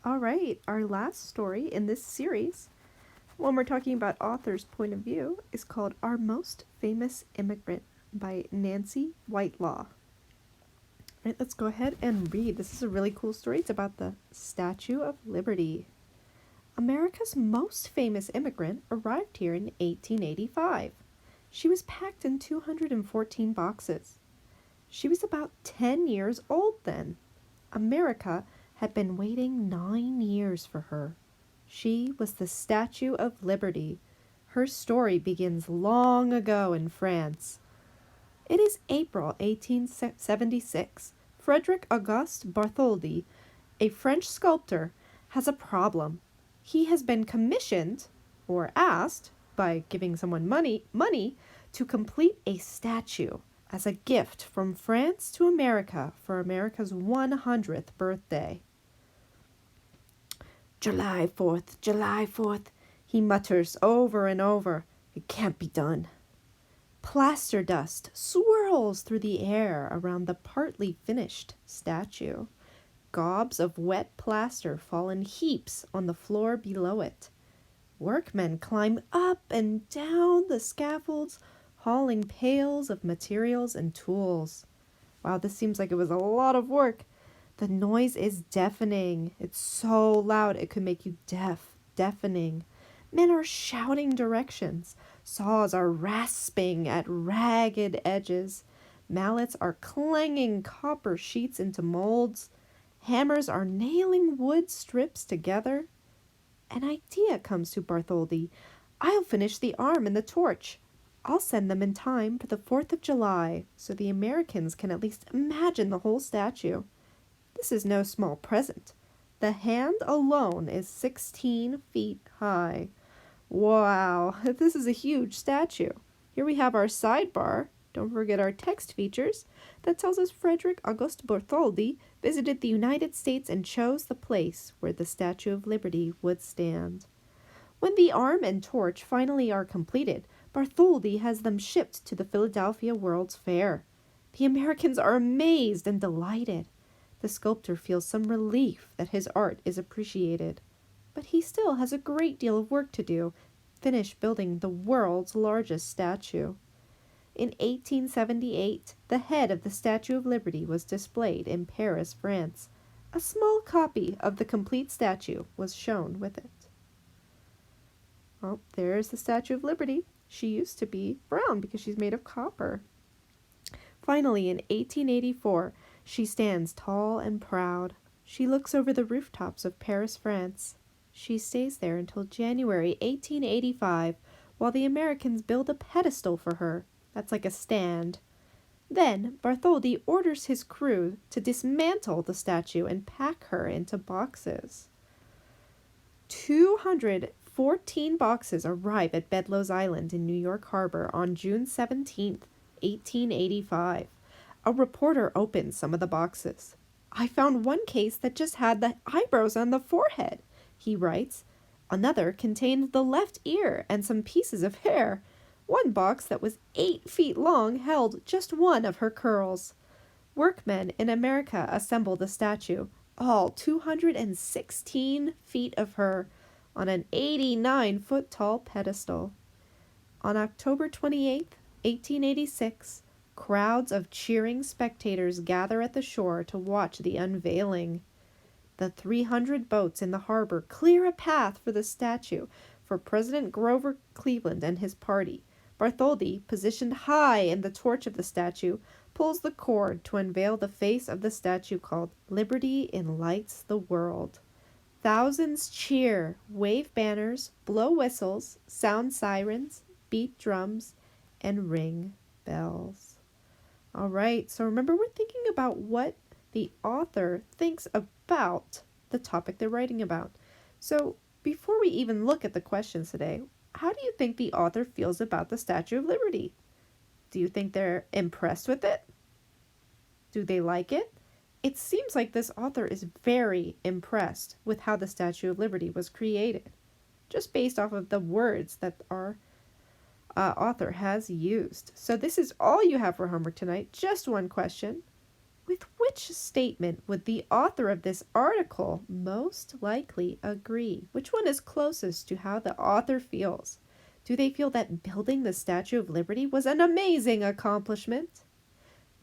All right, our last story in this series, when we're talking about author's point of view, is called Our Most Famous Immigrant by Nancy Whitelaw. All right, let's go ahead and read. This is a really cool story. It's about the Statue of Liberty. America's most famous immigrant arrived here in 1885. She was packed in 214 boxes. She was about 10 years old then. America had been waiting 9 years for her. She was the Statue of Liberty. Her story begins long ago in France. It is April 1876. Frederick Auguste Bartholdi, a French sculptor, has a problem. He has been commissioned, or asked, by giving someone money to complete a statue as a gift from France to America for America's 100th birthday. July 4th, he mutters over and over. It can't be done. Plaster dust swirls through the air around the partly finished statue. Gobs of wet plaster fall in heaps on the floor below it. Workmen climb up and down the scaffolds, hauling pails of materials and tools. Wow, this seems like it was a lot of work. The noise is deafening. It's so loud it could make you deafening. Men are shouting directions. Saws are rasping at ragged edges. Mallets are clanging copper sheets into molds. Hammers are nailing wood strips together. An idea comes to Bartholdi. I'll finish the arm and the torch. I'll send them in time for the 4th of July, so the Americans can at least imagine the whole statue. This is no small present. The hand alone is 16 feet high. Wow, this is a huge statue. Here we have our sidebar. Don't forget our text features that tells us Frederick Auguste Bartholdi visited the United States and chose the place where the Statue of Liberty would stand. When the arm and torch finally are completed, Bartholdi has them shipped to the Philadelphia World's Fair. The Americans are amazed and delighted. The sculptor feels some relief that his art is appreciated. But he still has a great deal of work to do, finish building the world's largest statue. In 1878, the head of the Statue of Liberty was displayed in Paris, France. A small copy of the complete statue was shown with it. Oh, there's the Statue of Liberty. She used to be brown because she's made of copper. Finally, in 1884, she stands tall and proud. She looks over the rooftops of Paris, France. She stays there until January 1885, while the Americans build a pedestal for her. That's like a stand. Then Bartholdi orders his crew to dismantle the statue and pack her into boxes. 214 boxes arrive at Bedloe's Island in New York Harbor on June 17th, 1885. A reporter opens some of the boxes. I found one case that just had the eyebrows on the forehead, he writes. Another contained the left ear and some pieces of hair. One box that was 8 feet long held just one of her curls. Workmen in America assemble the statue, all 216 feet of her, on an 89-foot-tall pedestal. On October 28th, 1886, crowds of cheering spectators gather at the shore to watch the unveiling. The 300 boats in the harbor clear a path for the statue for President Grover Cleveland and his party. Bartholdi, positioned high in the torch of the statue, pulls the cord to unveil the face of the statue called Liberty Enlights the World. Thousands cheer, wave banners, blow whistles, sound sirens, beat drums, and ring bells. All right, so remember we're thinking about what the author thinks about the topic they're writing about. So before we even look at the questions today, how do you think the author feels about the Statue of Liberty? Do you think they're impressed with it? Do they like it? It seems like this author is very impressed with how the Statue of Liberty was created, just based off of the words that our author has used. So this is all you have for homework tonight, just one question. With which statement would the author of this article most likely agree? Which one is closest to how the author feels? Do they feel that building the Statue of Liberty was an amazing accomplishment?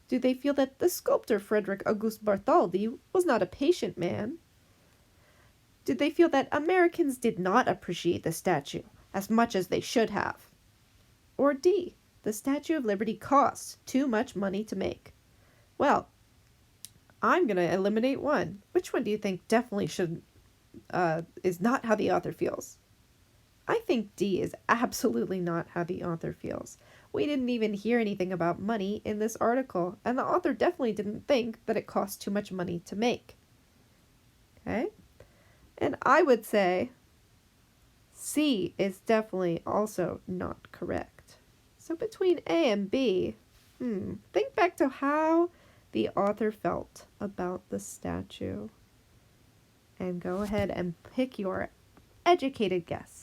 Do they feel that the sculptor Frederick August Bartholdi was not a patient man? Did they feel that Americans did not appreciate the statue as much as they should have? Or D, the Statue of Liberty cost too much money to make? Well, I'm going to eliminate one. Which one do you think definitely is not how the author feels? I think D is absolutely not how the author feels. We didn't even hear anything about money in this article, and the author definitely didn't think that it cost too much money to make. Okay? And I would say C is definitely also not correct. So between A and B, think back to how the author felt about the statue. And go ahead and pick your educated guess.